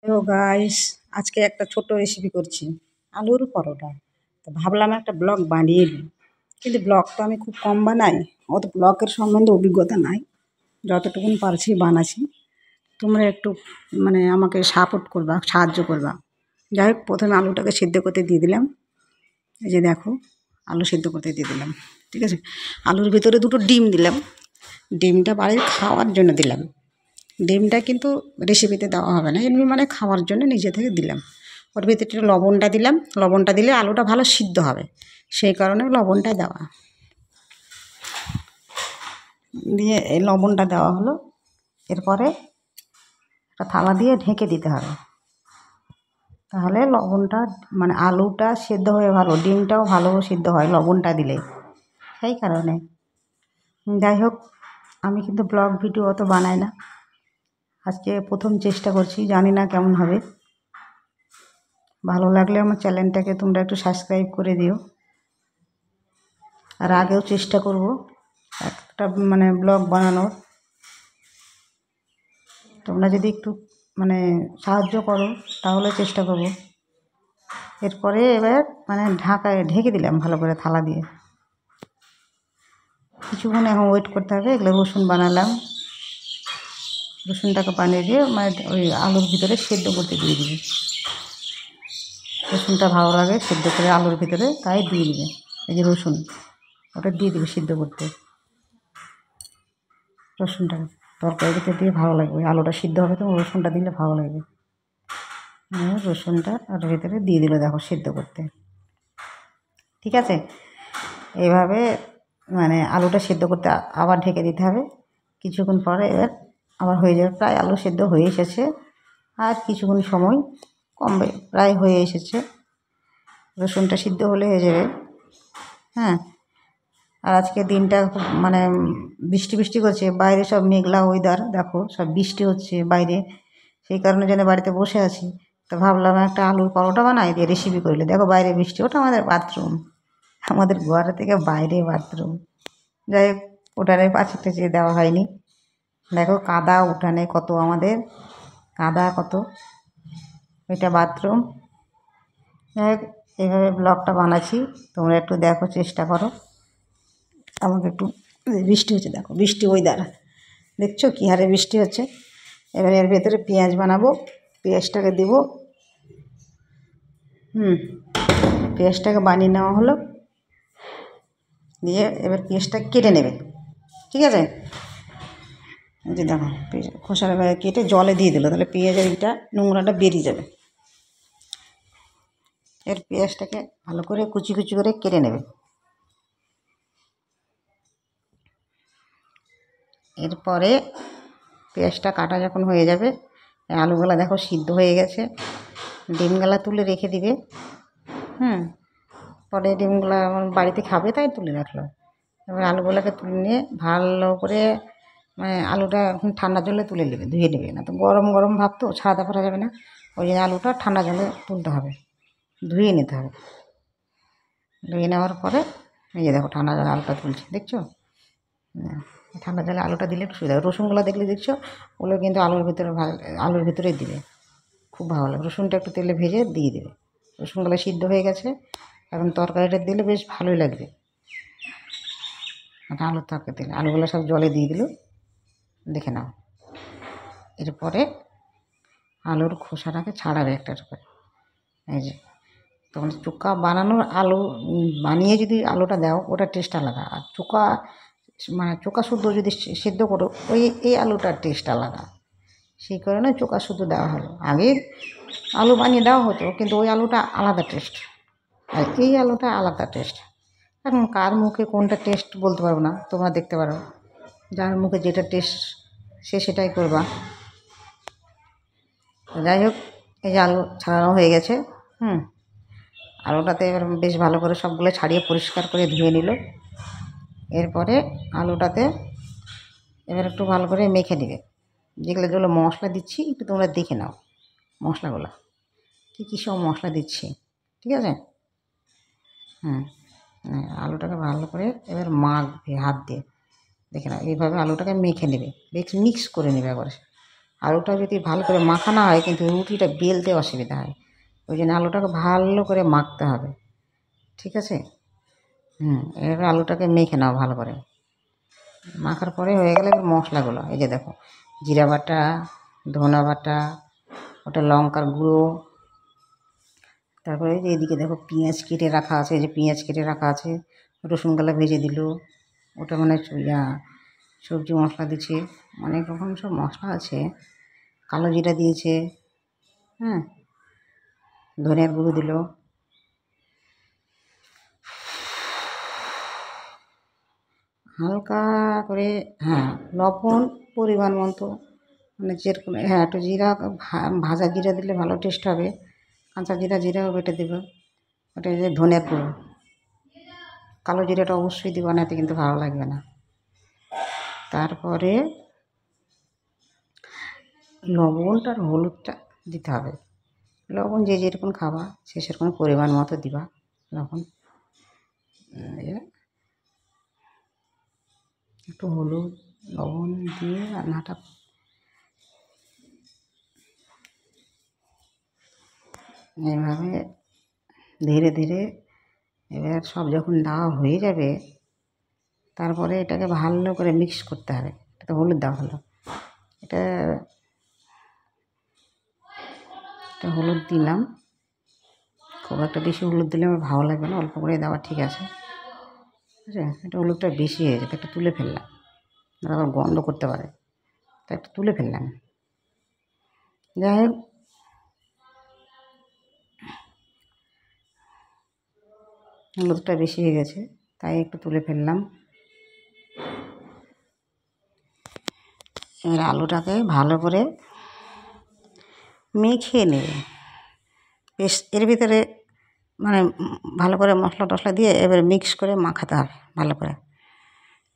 Hello guys, আজকে একটা ছোট্ট রেসিপি করছি আলুর পরোটা। তো ভাবলাম একটা ব্লগ বানিয়ে নিই, কিন্তু ব্লগ তো আমি খুব কম বানাই, অত ব্লগের সম্বন্ধে অভিজ্ঞতা নাই। যতটুকুন পারছি বানাচ্ছি, তোমরা একটু আমাকে সাপোর্ট করবা, সাহায্য করবা। যাই হোক, প্রথমে আলুটাকে সিদ্ধ করতে দিয়ে দিলাম। এই যে দেখো, আলু সিদ্ধ করতে দিয়ে দিলাম। ঠিক আছে, আলুর ভিতরে দুটো ডিম দিলাম। ডিমটা বাড়ির খাওয়ার জন্য দিলাম। ডিমটা কিন্তু রেসিপিতে দেওয়া হবে না, এমনি খাওয়ার জন্য নিজে থেকে দিলাম। ওর ভিতরে একটু লবণটা দিলাম, লবণটা দিলে আলুটা ভালো সিদ্ধ হবে, সেই কারণে লবণটা দেওয়া। দিয়ে এই লবণটা দেওয়া হলো। এরপরে একটা থালা দিয়ে ঢেকে দিতে হবে, তাহলে লবণটা আলুটা সেদ্ধ হয়ে ভালো, ডিমটাও ভালো সিদ্ধ হয় লবণটা দিলে, সেই কারণে। যাই হোক, আমি কিন্তু ব্লগ ভিডিও অত বানাই না, আজকে প্রথম চেষ্টা করছি, জানি না কেমন হবে। ভালো লাগলে আমার চ্যানেলটাকে তোমরা একটু সাবস্ক্রাইব করে দিও। আর আগেও চেষ্টা করব একটা ব্লগ বানানোর। তোমরা যদি একটু সাহায্য করো তাহলে চেষ্টা করব। এরপরে এবার ঢাকায় ঢেকে দিলাম ভালো করে থালা দিয়ে। কিছুক্ষণ এখন ওয়েট করতে হবে। এগুলো রসুন বানালাম, রসুনটাকে বানিয়ে দিয়ে ওই আলুর ভিতরে সেদ্ধ করতে দিয়ে দিবি। রসুনটা ভালো লাগে সেদ্ধ করে আলুর ভিতরে, তাই দিয়ে দিবে। এই যে রসুন, ওটা দিয়ে দিবে সিদ্ধ করতে। রসুনটা তরকারিতে দিয়ে ভালো লাগবে, আলুটা সিদ্ধ হবে তো রসুনটা দিলে ভালো লাগবে। রসুনটা ওর ভিতরে দিয়ে দিল, দেখো সিদ্ধ করতে। ঠিক আছে, এইভাবে আলুটা সিদ্ধ করতে আবার ঢেকে দিতে হবে। কিছুক্ষণ পরে এবার আবার হয়ে যাবে, প্রায় আলু সিদ্ধ হয়ে এসেছে। আর কিছুক্ষণ সময় কমবে, প্রায় হয়ে এসেছে। রসুনটা সিদ্ধ হলে হয়ে যাবে। হ্যাঁ, আর আজকে দিনটা খুব বৃষ্টি বৃষ্টি করছে, বাইরে সব মেঘলা ওয়েদার, দেখো সব বৃষ্টি হচ্ছে বাইরে, সেই কারণে যেন বাড়িতে বসে আছি। তো ভাবলাম একটা আলুর পরোটা বানাই দিয়ে রেসিপি করলে। দেখো বাইরে বৃষ্টি, ওটা আমাদের বাথরুম, আমাদের ঘর থেকে বাইরে বাথরুম। যাই হোক, উঠানে পাশে টেঁচে দেওয়া হয়নি। দেখো কাদা উঠানে কত, আমাদের কাদা কত, এটা বাথরুম। যাই হোক, এইভাবে ব্লগটা বানাচ্ছি, তোমরা একটু দেখো, চেষ্টা করো। আমাকে একটু, বৃষ্টি হচ্ছে দেখো, বৃষ্টি ওয়েদার দেখছো কী হারে বৃষ্টি হচ্ছে। এবার এর ভেতরে পেঁয়াজ বানাবো, পেঁয়াজটাকে দেব। পেঁয়াজটাকে বানিয়ে নেওয়া হলো, দিয়ে এবার পেঁয়াজটা কেটে নেবে। ঠিক আছে, এই যে দেখো খোসার কেটে জলে দিয়ে দিল, তাহলে পেঁয়াজের এইটা নোংরাটা বেরিয়ে যাবে। এর পেঁয়াজটাকে ভালো করে কুচি কুচি করে কেটে নেবে। এরপরে পেঁয়াজটা কাটা যখন হয়ে যাবে, আলুগুলা দেখো সিদ্ধ হয়ে গেছে, ডিমগুলা তুলে রেখে দিবে। পরে ডিমগুলা আমার বাড়িতে খাবে তাই তুলে রাখলো। এবার আলুগুলাকে তুলে নিয়ে ভালো করে আলুটা এখন ঠান্ডা জলে তুলে নেবে, ধুয়ে নেবে, না তো গরম গরম ভাব তো ছাড়াতে পারা যাবে না। ওই জন্য আলুটা ঠান্ডা জলে তুলতে হবে, ধুয়ে নিতে হবে। ধুয়ে নেওয়ার পরে এই যে দেখো ঠান্ডা জলে আলুটা তুলছি, দেখছো? ঠান্ডা জলে আলুটা দিলে একটু সুবিধা। রসুনগুলো দেখলে দেখছো, ওগুলো কিন্তু আলুর ভিতরে দিবে, খুব ভালো লাগে। রসুনটা একটু তেলে ভেজে দিয়ে দেবে। রসুনগুলো সিদ্ধ হয়ে গেছে, এখন তরকারিটা দিলে বেশ ভালোই লাগবে। আলুর তরকারি দিলে আলুগুলো সব জলে দিয়ে দিল, দেখে নাও। এরপরে আলুর খোসাটাকে ছাড়াবে একটা করে। এই যে তখন চোখা বানানোর আলু বানিয়ে যদি আলুটা দাও, ওটা টেস্ট আলাদা। আর চোখা শুদ্ধ যদি সিদ্ধ করো, এই আলুটার টেস্ট আলাদা। সেই কারণে চোখা শুদ্ধ দেওয়া হলো। আগে আলু বানিয়ে দেওয়া হতো, কিন্তু ওই আলুটা আলাদা টেস্ট, আর এই আলুটা আলাদা টেস্ট। এখন কার মুখে কোনটা টেস্ট বলতে পারবো না, তোমরা দেখতে পারো, যার মুখে যেটা টেস্ট সে সেটাই করবা। যাই হোক, এই যে আলু ছাড়ানো হয়ে গেছে। আলুটাতে এবার বেশ ভালো করে সবগুলো ছাড়িয়ে পরিষ্কার করে ধুয়ে নিল। এরপরে আলুটাতে এবার একটু ভালো করে মেখে নেবে। যেগুলো যেগুলো মশলা দিচ্ছি একটু তোমরা দেখে নাও, মশলাগুলো কী কী সব মশলা দিচ্ছি। ঠিক আছে, আলুটাকে ভালো করে এবার মাখবে হাত দিয়ে, দেখে নাও। এইভাবে আলুটাকে মেখে নেবে, মিক্স করে নেবে একবার। আলুটা যদি ভালো করে মাখানো হয় কিন্তু রুটিটা বেলতে অসুবিধা হয়, ওই জন্য আলুটাকে ভালো করে মাখতে হবে। ঠিক আছে? এবার আলুটাকে মেখে নাও ভালো করে। মাখার পরে হয়ে গেলে এবার মশলাগুলো এই যে দেখো, জিরা বাটা, ধনা বাটা, ওটা লঙ্কার গুঁড়ো, তারপরে যে এদিকে দেখো পেঁয়াজ কেটে রাখা আছে, যে পেঁয়াজ কেটে রাখা আছে, রসুনগুলো ভেজে দিল, ওটা মানে সবজি মশলা দিচ্ছে, অনেক রকম সব মশলা আছে, কালো জিরা দিয়েছে, হ্যাঁ, ধনিয়ার গুঁড়ো দিল, হালকা করে, হ্যাঁ, লবণ পরিমাণ মতো, মানে যেরকম, হ্যাঁ, একটু জিরা, ভাজা জিরা দিলে ভালো টেস্ট হবে, কাঁচা জিরাও বেটে দেবে, ওটা যে ধনিয়ার গুঁড়ো, কালো জিরাটা অবশ্যই দেবো, না এতে কিন্তু ভালো লাগবে না। তারপরে লবণটা আর হলুদটা দিতে হবে, লবণ যে যেরকম খাবা সে সেরকম পরিমাণ মতো দিবা লবণ, একটু হলুদ লবণ দিয়ে রান্নাটা এইভাবে ধীরে ধীরে, এবার সব যখন দেওয়া হয়ে যাবে তারপরে এটাকে ভালো করে মিক্স করতে হবে। এটা হলুদ দেওয়া হলো, এটা হলুদ দিলাম, খুব একটা বেশি হলুদ দিলে আমার ভালো লাগবে না, অল্প করে দেওয়া ঠিক আছে। ঠিক আছে, এটা হলুদটা বেশি হয়ে যেত, একটা তুলে ফেললাম, আবার গন্ধ করতে পারে, তাই একটু তুলে ফেললাম। যাই হোক, হলুদটা বেশি হয়ে গেছে তাই একটু তুলে ফেললাম। এবার আলুটাকে ভালো করে মেখে নেবে, বেশ এর ভিতরে মানে ভালো করে মশলা টশলা দিয়ে এবার মিক্স করে মাখাতে হবে ভালো করে।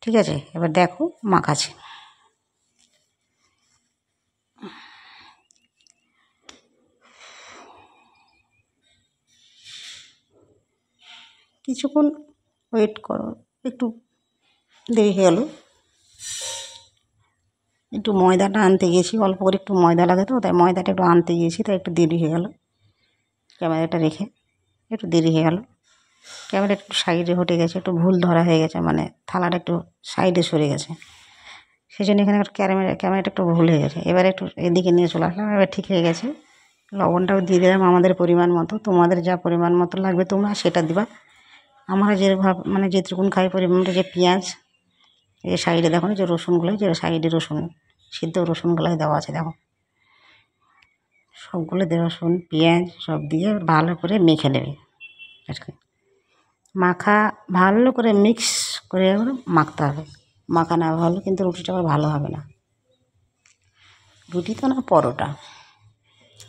ঠিক আছে, এবার দেখো মাখাছি, কিছুক্ষণ ওয়েট করো, একটু দেরি হয়ে গেল, একটু ময়দাটা আনতে গিয়েছি, অল্প করে একটু ময়দা লাগে তো, তাই ময়দাটা একটু আনতে গিয়েছি, তাই একটু দেরি হয়ে গেল, ক্যামেরাটা রেখে একটু দেরি হয়ে গেল, ক্যামেরা একটু সাইডে হটে গেছে, একটু ভুল ধরা হয়ে গেছে, মানে থালাটা একটু সাইডে সরে গেছে, সেই জন্য এখানে একটু ক্যামেরাটা একটু ভুল হয়ে গেছে, এবার একটু এদিকে নিয়ে চলে আসলাম, এবার ঠিক হয়ে গেছে। লবণটাও দিয়ে দিলাম আমাদের পরিমাণ মতো, তোমাদের যা পরিমাণ মতো লাগবে তোমরা সেটা দিবা, আমরা যেভাবে মানে যেটুকুন খাই পরিমাণটা, যে পেঁয়াজ, এই সাইডে দেখো যে রসুনগুলো, যে সাইডে রসুন সিদ্ধ রসুনগুলোই দেওয়া আছে, দেখো সবগুলো দিয়ে রসুন পেঁয়াজ সব দিয়ে ভালো করে মেখে নেবে, মাখা ভালো করে মিক্স করে মাখতে হবে, মাখা না ভালো কিন্তু রুটিটা আবার ভালো হবে না, রুটি তো না পরোটা,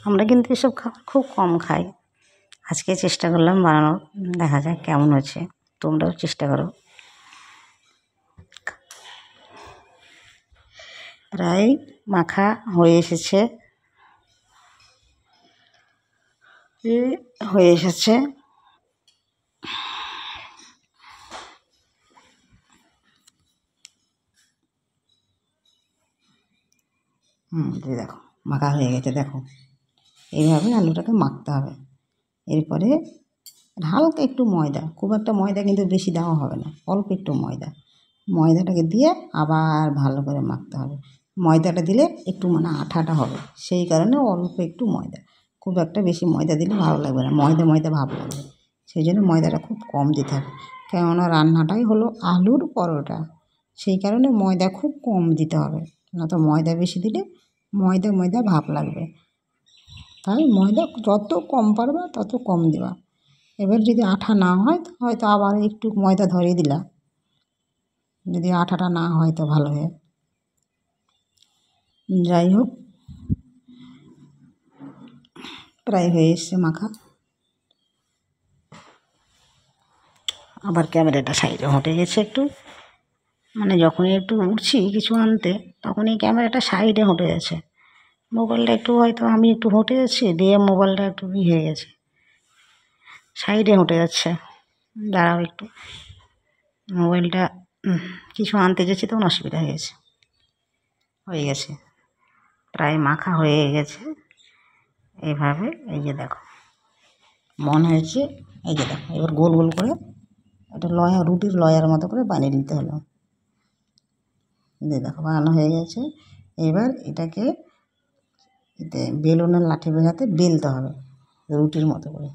আমরা কিন্তু এসব খাবার খুব কম খাই, আজকে চেষ্টা করলাম বানানোর, দেখা যাক কেমন হচ্ছে, তোমরাও চেষ্টা করো। প্রায় মাখা হয়ে এসেছে, হয়ে এসেছে, দেখো মাখা হয়ে গেছে, দেখো এইভাবে আলুটাকে মাখতে হবে। এরপরে হালকা একটু ময়দা, খুব একটা ময়দা কিন্তু বেশি দেওয়া হবে না, অল্প একটু ময়দাটাকে দিয়ে আবার ভালো করে মাখতে হবে, ময়দাটা দিলে একটু মানে আঠা আঠা হবে, সেই কারণে অল্প একটু ময়দা, খুব একটা বেশি ময়দা দিলে ভালো লাগবে না, ময়দা ময়দা ভাব লাগবে, সেই জন্য ময়দাটা খুব কম দিতে হবে, কেননা রান্নাটাই হলো আলুর পরোটা, সেই কারণে ময়দা খুব কম দিতে হবে, না তো ময়দা বেশি দিলে ময়দা ময়দা ভাব লাগবে, তাই ময়দা যত কম পারবে তত কম দেওয়া। এবার যদি আঠা না হয় হয়তো আবার একটু ময়দা ধরিয়ে দিলা, যদি আঠাটা না হয় তো ভালো হয়। যাই হোক, প্রায় হয়ে এসছে মাখা, আবার ক্যামেরাটা সাইডে হটে গেছে একটু, মানে যখনই একটু উঠছি কিছু আনতে তখনই ক্যামেরাটা সাইডে হটে গেছে, মোবাইলটা একটু হয়তো আমি একটু হটে যাচ্ছি দিয়ে মোবাইলটা একটু হয়ে গেছে, সাইডে হটে যাচ্ছে, দাঁড়াও একটু, মোবাইলটা কিছু আনতে গেছি তখন অসুবিধা হয়ে গেছে, প্রায় মাখা হয়ে গেছে। এইভাবে এই যে দেখো মনে হয়েছে, এই যে দেখো এবার গোল গোল করে এটা রুটির লয়ার মতো করে বানিয়ে নিতে হলো। দেখো বানানো হয়ে গেছে। এবার এটাকে বেলুনের লাঠি ভেঙাতে বেলতে হবে রুটির মতো করে।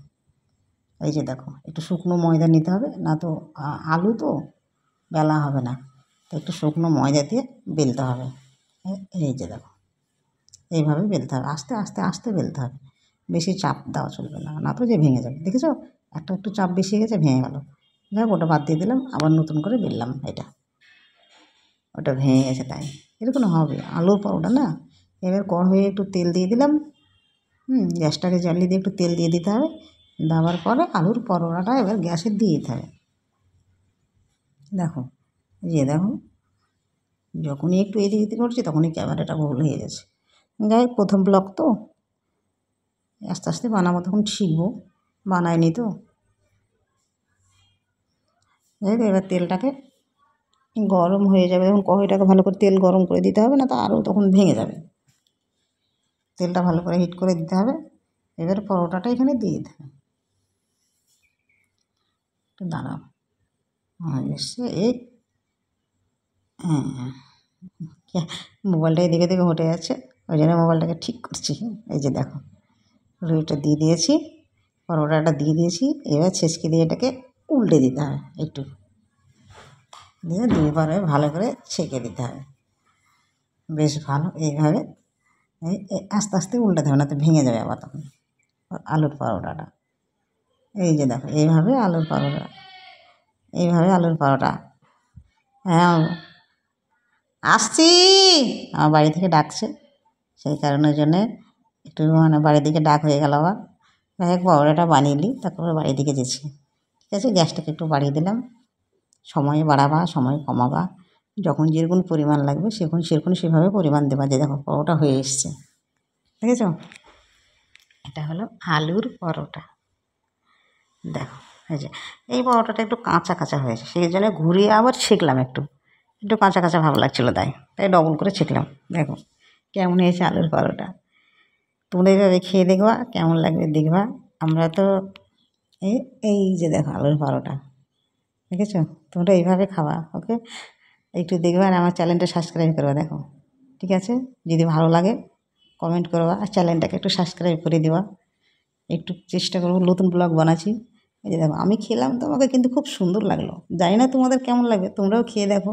এই যে দেখো একটু শুকনো ময়দা নিতে হবে, না তো আলু তো বেলা হবে না, তো একটু শুকনো ময়দা দিয়ে বেলতে হবে। এই যে দেখো এইভাবে বেলতে হবে, আস্তে আস্তে আস্তে বেলতে হবে, বেশি চাপ দেওয়া চলবে না, না তো যে ভেঙে যাবে। দেখেছো একটু চাপ বেশি গেছে, ভেঙে গেল। যাই হোক ওটা বাদ দিয়ে দিলাম, আবার নতুন করে বেললাম। ওটা ভেঙে গেছে তাই এরকম হবে আলুর পরোটা না। এবার কড়াইয়ে একটু তেল দিয়ে দিলাম, গ্যাসটাকে জ্বালিয়ে দিয়ে একটু তেল দিয়ে দিতে হবে। দেওয়ার পরে আলুর পরোটাটা এবার গ্যাসে দিয়ে দিতে হবে। দেখো দেখো যখনই একটু এদিক ওদিক করছি তখনই ক্যামেরাটা ভুল হয়ে গেছে। যাই হোক প্রথম ব্লগ তো, আস্তে আস্তে বানাবো, তখন শিখবো, বানাইনি তো। যাই হোক এবার তেলটাকে গরম হয়ে যাবে, তখন কড়াইটাকে ভালো করে তেল গরম করে দিতে হবে, না তো আরও তখন ভেঙে যাবে। তেলটা ভালো করে হিট করে দিতে হবে। এবার পরোটাটা এখানে দিয়ে দিতে হবে। একটু দাঁড়াও, এসছে এই হ্যাঁ, মোবাইলটা এদিকে দিকে হটে যাচ্ছে, ওই জন্য মোবাইলটাকে ঠিক করছি। এই যে দেখো রুটিটা দিয়ে দিয়েছি, পরোটাটা দিয়ে দিয়েছি। এবার ছেঁচকে দিয়ে এটাকে উল্টে দিতে হবে, একটু দিয়ে দুইবারে ভালো করে ছেঁকে দিতে হবে বেশ ভালো। এইভাবে আস্তে আস্তে উল্টাতে হবে, না তো ভেঙে যাবে আবার তখন আলুর পরোটাটা। এই যে দেখো এইভাবে আলুর পরোটা, এইভাবে আলুর পরোটা। হ্যাঁ আসছি, আমার বাড়ি থেকে ডাকছে, সেই কারণের জন্যে একটু মানে বাড়ির দিকে ডাক হয়ে গেল আবার। যাই হোক পরোটাটা বানিয়ে নিই, তারপরে বাড়ির দিকে যেছি। ঠিক আছে, গ্যাসটাকে একটু বাড়িয়ে দিলাম। সময় বাড়াবা, সময় কমাবা, যখন যেরকম পরিমাণ লাগবে সেরকম সেভাবে পরিমাণ দেবা। যে দেখো পরোটা হয়ে এসছে, দেখেছ? এটা হলো আলুর পরোটা। দেখো এই পরোটাটা একটু কাঁচা কাঁচা হয়েছে, সেই জন্য ঘুরিয়ে আবার ছেঁকলাম, একটু কাঁচা কাঁচা ভাব লাগছিলো, তাই ডবল করে ছেঁকলাম। দেখো কেমন হয়েছে আলুর পরোটা। তোমরা এইভাবে খেয়ে দেখবা, কেমন লাগবে দেখবা। আমরা তো এই যে দেখো আলুর পরোটা, দেখেছো? তোমরা এইভাবে খাওয়া, ওকে? একটু দেখবা আর আমার চ্যানেলটা সাবস্ক্রাইব করবা। দেখো ঠিক আছে, যদি ভালো লাগে কমেন্ট করবা, আর চ্যানেলটাকে একটু সাবস্ক্রাইব করে দেওয়া। একটু চেষ্টা করবো, নতুন ব্লগ বানাচ্ছি। এই যে দেখো আমি খেলাম, তোমাকে কিন্তু খুব সুন্দর লাগলো, জানি না তোমাদের কেমন লাগবে, তোমরাও খেয়ে দেখো।